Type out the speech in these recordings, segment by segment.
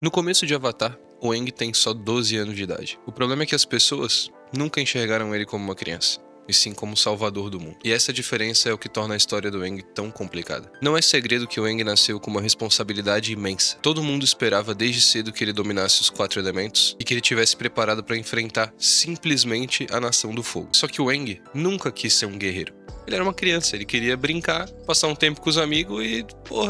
No começo de Avatar, o Aang tem só 12 anos de idade. O problema é que as pessoas nunca enxergaram ele como uma criança, e sim como o salvador do mundo. E essa diferença é o que torna a história do Aang tão complicada. Não é segredo que o Aang nasceu com uma responsabilidade imensa. Todo mundo esperava desde cedo que ele dominasse os 4 elementos e que ele tivesse preparado para enfrentar simplesmente a Nação do Fogo. Só que o Aang nunca quis ser um guerreiro. Ele era uma criança, ele queria brincar, passar um tempo com os amigos e,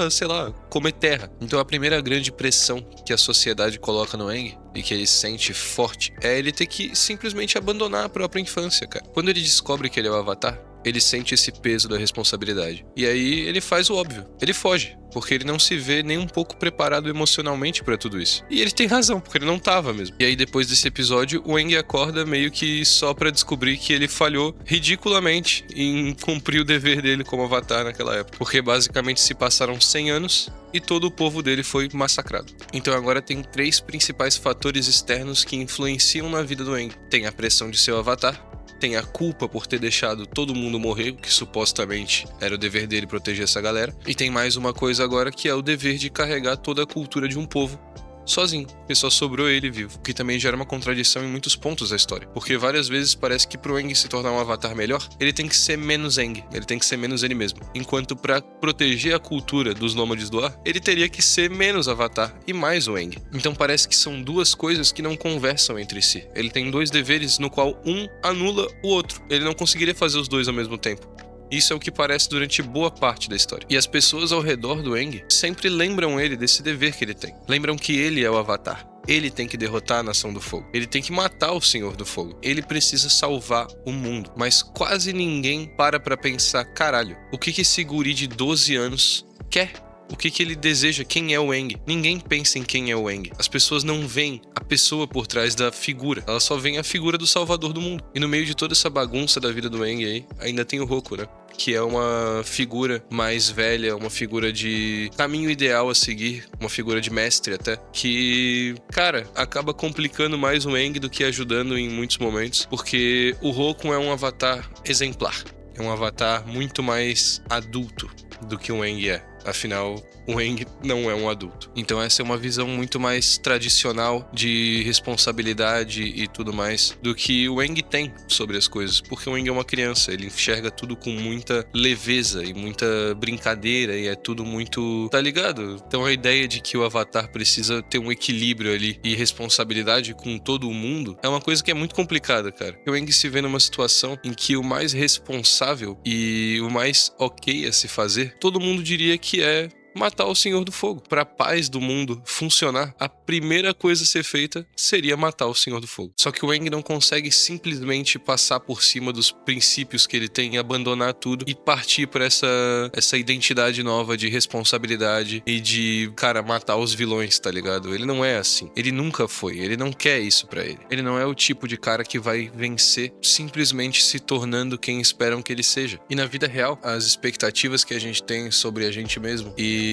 sei lá, comer terra. Então a primeira grande pressão que a sociedade coloca no Aang e que ele sente forte é ele ter que simplesmente abandonar a própria infância, cara. Quando ele descobre que ele é o Avatar, ele sente esse peso da responsabilidade. E aí ele faz o óbvio. Ele foge, porque ele não se vê nem um pouco preparado emocionalmente pra tudo isso. E ele tem razão, porque ele não tava mesmo. E aí depois desse episódio, o Aang acorda meio que só pra descobrir que ele falhou ridiculamente em cumprir o dever dele como Avatar naquela época. Porque basicamente se passaram 100 anos e todo o povo dele foi massacrado. Então agora tem 3 principais fatores externos que influenciam na vida do Aang. Tem a pressão de ser o Avatar, tem a culpa por ter deixado todo mundo morrer, que supostamente era o dever dele proteger essa galera. E tem mais uma coisa agora, que é o dever de carregar toda a cultura de um povo sozinho, porque só sobrou ele vivo, o que também gera uma contradição em muitos pontos da história, porque várias vezes parece que pro Aang se tornar um Avatar melhor, ele tem que ser menos Aang, ele tem que ser menos ele mesmo, enquanto pra proteger a cultura dos Nômades do Ar, ele teria que ser menos Avatar e mais o Aang. Então parece que são duas coisas que não conversam entre si. Ele tem 2 deveres no qual um anula o outro, ele não conseguiria fazer os 2 ao mesmo tempo. Isso é o que parece durante boa parte da história. E as pessoas ao redor do Aang sempre lembram ele desse dever que ele tem. Lembram que ele é o Avatar. Ele tem que derrotar a Nação do Fogo. Ele tem que matar o Senhor do Fogo. Ele precisa salvar o mundo. Mas quase ninguém para pra pensar, caralho, o que esse guri de 12 anos quer? O que ele deseja? Quem é o Aang? Ninguém pensa em quem é o Aang. As pessoas não veem a pessoa por trás da figura. Elas só veem a figura do salvador do mundo. E no meio de toda essa bagunça da vida do Aang aí, ainda tem o Roku, né? Que é uma figura mais velha, uma figura de caminho ideal a seguir, uma figura de mestre até, que, cara, acaba complicando mais o Aang do que ajudando em muitos momentos, porque o Roku é um Avatar exemplar. É um Avatar muito mais adulto do que o Aang é. Afinal, o Aang não é um adulto. Então essa é uma visão muito mais tradicional de responsabilidade e tudo mais do que o Aang tem sobre as coisas. Porque o Aang é uma criança, ele enxerga tudo com muita leveza e muita brincadeira e é tudo muito... tá ligado? Então a ideia de que o Avatar precisa ter um equilíbrio ali e responsabilidade com todo o mundo é uma coisa que é muito complicada, cara. O Aang se vê numa situação em que o mais responsável e o mais ok a se fazer, todo mundo diria que é matar o Senhor do Fogo. Para a paz do mundo funcionar, a primeira coisa a ser feita seria matar o Senhor do Fogo. Só que o Aang não consegue simplesmente passar por cima dos princípios que ele tem, abandonar tudo e partir para essa identidade nova de responsabilidade e de, cara, matar os vilões, tá ligado? Ele não é assim. Ele nunca foi. Ele não quer isso pra ele. Ele não é o tipo de cara que vai vencer simplesmente se tornando quem esperam que ele seja. E na vida real, as expectativas que a gente tem sobre a gente mesmo e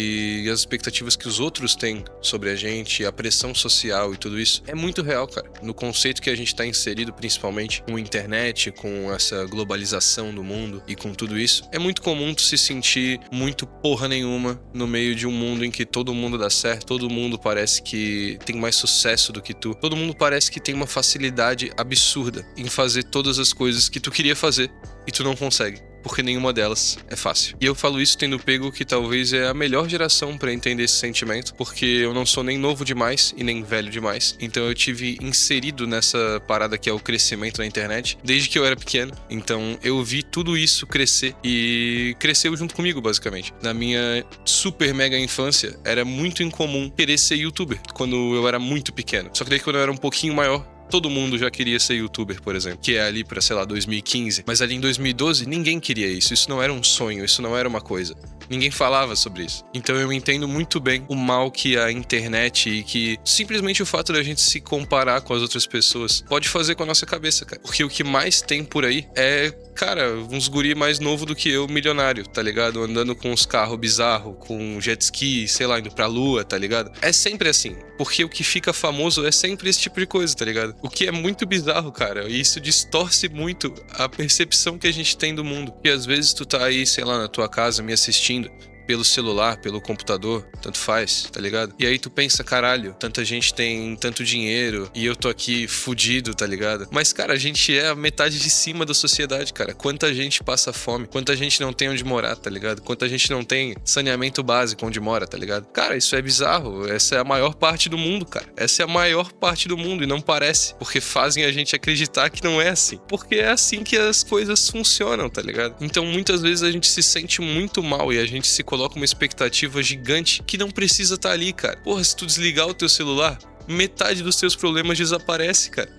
as expectativas que os outros têm sobre a gente, a pressão social e tudo isso, é muito real, cara. No conceito que a gente tá inserido, principalmente com a internet, com essa globalização do mundo e com tudo isso, é muito comum tu se sentir muito porra nenhuma no meio de um mundo em que todo mundo dá certo, todo mundo parece que tem mais sucesso do que tu, todo mundo parece que tem uma facilidade absurda em fazer todas as coisas que tu queria fazer e tu não consegue, porque nenhuma delas é fácil. E eu falo isso tendo pego que talvez é a melhor geração pra entender esse sentimento, porque eu não sou nem novo demais e nem velho demais, então eu tive inserido nessa parada que é o crescimento na internet desde que eu era pequeno. Então eu vi tudo isso crescer e cresceu junto comigo, basicamente. Na minha super mega infância, era muito incomum querer ser youtuber quando eu era muito pequeno. Só que daí quando eu era um pouquinho maior, todo mundo já queria ser youtuber, por exemplo, que é ali pra, sei lá, 2015. Mas ali em 2012, ninguém queria isso. Isso não era um sonho, isso não era uma coisa. Ninguém falava sobre isso. Então eu entendo muito bem o mal que a internet e que simplesmente o fato da gente se comparar com as outras pessoas pode fazer com a nossa cabeça, cara. Porque o que mais tem por aí é, cara, uns guri mais novo do que eu, milionário, tá ligado? Andando com uns carros bizarros, com jet ski, sei lá, indo pra lua, tá ligado? É sempre assim. Porque o que fica famoso é sempre esse tipo de coisa, tá ligado? O que é muito bizarro, cara. E isso distorce muito a percepção que a gente tem do mundo. E às vezes tu tá aí, sei lá, na tua casa me assistindo pelo celular, pelo computador, tanto faz, tá ligado? E aí tu pensa, caralho, tanta gente tem tanto dinheiro e eu tô aqui fudido, tá ligado? Mas, cara, a gente é a metade de cima da sociedade, cara. Quanta gente passa fome, quanta gente não tem onde morar, tá ligado? Quanta gente não tem saneamento básico onde mora, tá ligado? Cara, isso é bizarro. Essa é a maior parte do mundo, cara. Essa é a maior parte do mundo e não parece, porque fazem a gente acreditar que não é assim. Porque é assim que as coisas funcionam, tá ligado? Então, muitas vezes a gente se sente muito mal e a gente se coloca uma expectativa gigante que não precisa estar ali, cara. Porra, se tu desligar o teu celular, metade dos teus problemas desaparece, cara.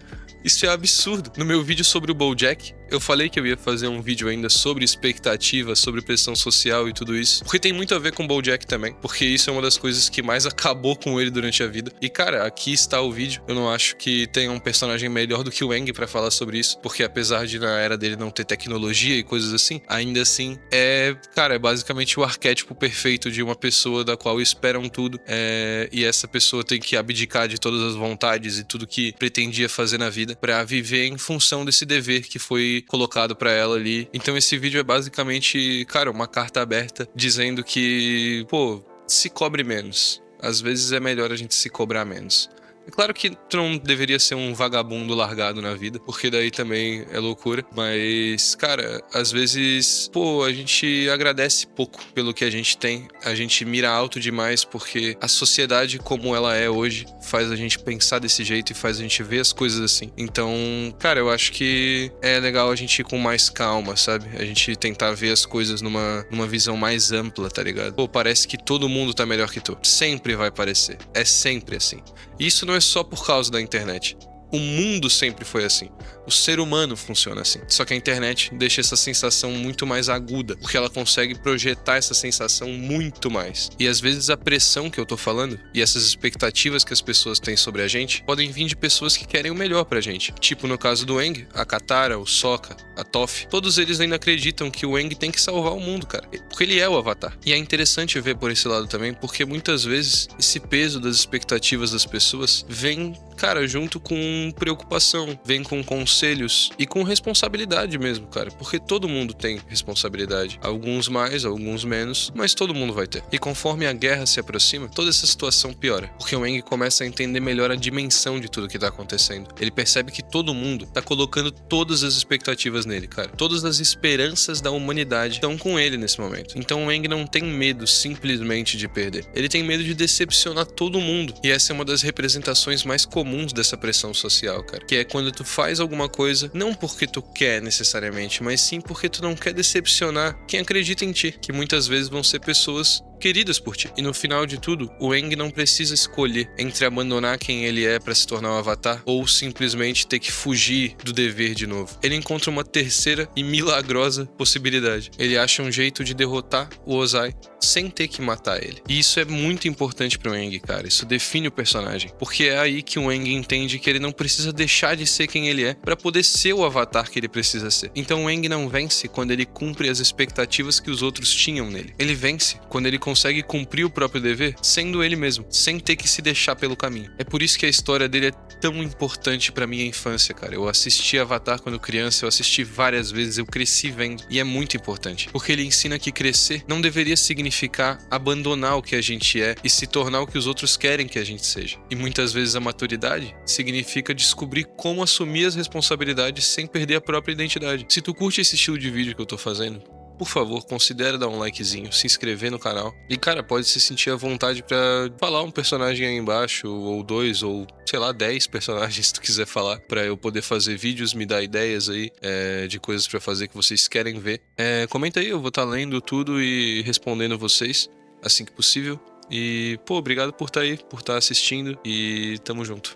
Isso é absurdo. No meu vídeo sobre o BoJack, eu falei que eu ia fazer um vídeo ainda sobre expectativa, sobre pressão social e tudo isso. Porque tem muito a ver com o BoJack também. Porque isso é uma das coisas que mais acabou com ele durante a vida. E, cara, aqui está o vídeo. Eu não acho que tenha um personagem melhor do que o Aang pra falar sobre isso. Porque apesar de na era dele não ter tecnologia e coisas assim, ainda assim é basicamente o arquétipo perfeito de uma pessoa da qual esperam tudo. E essa pessoa tem que abdicar de todas as vontades e tudo que pretendia fazer na vida pra viver em função desse dever que foi colocado pra ela ali. Então esse vídeo é basicamente, cara, uma carta aberta dizendo que, pô, se cobre menos. Às vezes é melhor a gente se cobrar menos. É claro que tu não deveria ser um vagabundo largado na vida, porque daí também é loucura. Mas, cara, às vezes, pô, a gente agradece pouco pelo que a gente tem. A gente mira alto demais porque a sociedade como ela é hoje faz a gente pensar desse jeito e faz a gente ver as coisas assim. Então, cara, eu acho que é legal a gente ir com mais calma, sabe? A gente tentar ver as coisas numa visão mais ampla, tá ligado? Pô, parece que todo mundo tá melhor que tu. Sempre vai parecer. É sempre assim. E isso não é só por causa da internet. O mundo sempre foi assim. O ser humano funciona assim. Só que a internet deixa essa sensação muito mais aguda, porque ela consegue projetar essa sensação muito mais. E às vezes a pressão que eu tô falando e essas expectativas que as pessoas têm sobre a gente podem vir de pessoas que querem o melhor pra gente. Tipo no caso do Aang, a Katara, o Sokka, a Toph. Todos eles ainda acreditam que o Aang tem que salvar o mundo, cara. Porque ele é o Avatar. E é interessante ver por esse lado também, porque muitas vezes esse peso das expectativas das pessoas vem, cara, junto com preocupação, vem com conselhos e com responsabilidade mesmo, cara. Porque todo mundo tem responsabilidade. Alguns mais, alguns menos, mas todo mundo vai ter. E conforme a guerra se aproxima, toda essa situação piora. Porque o Aang começa a entender melhor a dimensão de tudo que tá acontecendo. Ele percebe que todo mundo tá colocando todas as expectativas nele, cara. Todas as esperanças da humanidade estão com ele nesse momento. Então o Aang não tem medo simplesmente de perder. Ele tem medo de decepcionar todo mundo. E essa é uma das representações mais comuns dessa pressão social, cara. Que é quando tu faz alguma coisa, não porque tu quer necessariamente, mas sim porque tu não quer decepcionar quem acredita em ti. Que muitas vezes vão ser pessoas queridas por ti. E no final de tudo, o Aang não precisa escolher entre abandonar quem ele é pra se tornar um avatar ou simplesmente ter que fugir do dever de novo. Ele encontra uma terceira e milagrosa possibilidade. Ele acha um jeito de derrotar o Ozai sem ter que matar ele. E isso é muito importante pro Aang, cara. Isso define o personagem. Porque é aí que o Aang entende que ele não precisa deixar de ser quem ele é pra poder ser o avatar que ele precisa ser. Então o Aang não vence quando ele cumpre as expectativas que os outros tinham nele. Ele vence quando ele consegue cumprir o próprio dever sendo ele mesmo, sem ter que se deixar pelo caminho. É por isso que a história dele é tão importante pra minha infância, cara. Eu assisti Avatar quando criança, eu assisti várias vezes, eu cresci vendo, e é muito importante, porque ele ensina que crescer não deveria significar abandonar o que a gente é e se tornar o que os outros querem que a gente seja. E muitas vezes a maturidade significa descobrir como assumir as responsabilidades sem perder a própria identidade. Se tu curte esse estilo de vídeo que eu tô fazendo, por favor, considere dar um likezinho, se inscrever no canal. E, cara, pode se sentir à vontade pra falar um personagem aí embaixo, ou dois, ou, sei lá, 10 personagens se tu quiser falar, pra eu poder fazer vídeos, me dar ideias aí de coisas pra fazer que vocês querem ver. Comenta aí, eu vou estar lendo tudo e respondendo vocês assim que possível. E, pô, obrigado por estar aí, por estar assistindo e tamo junto.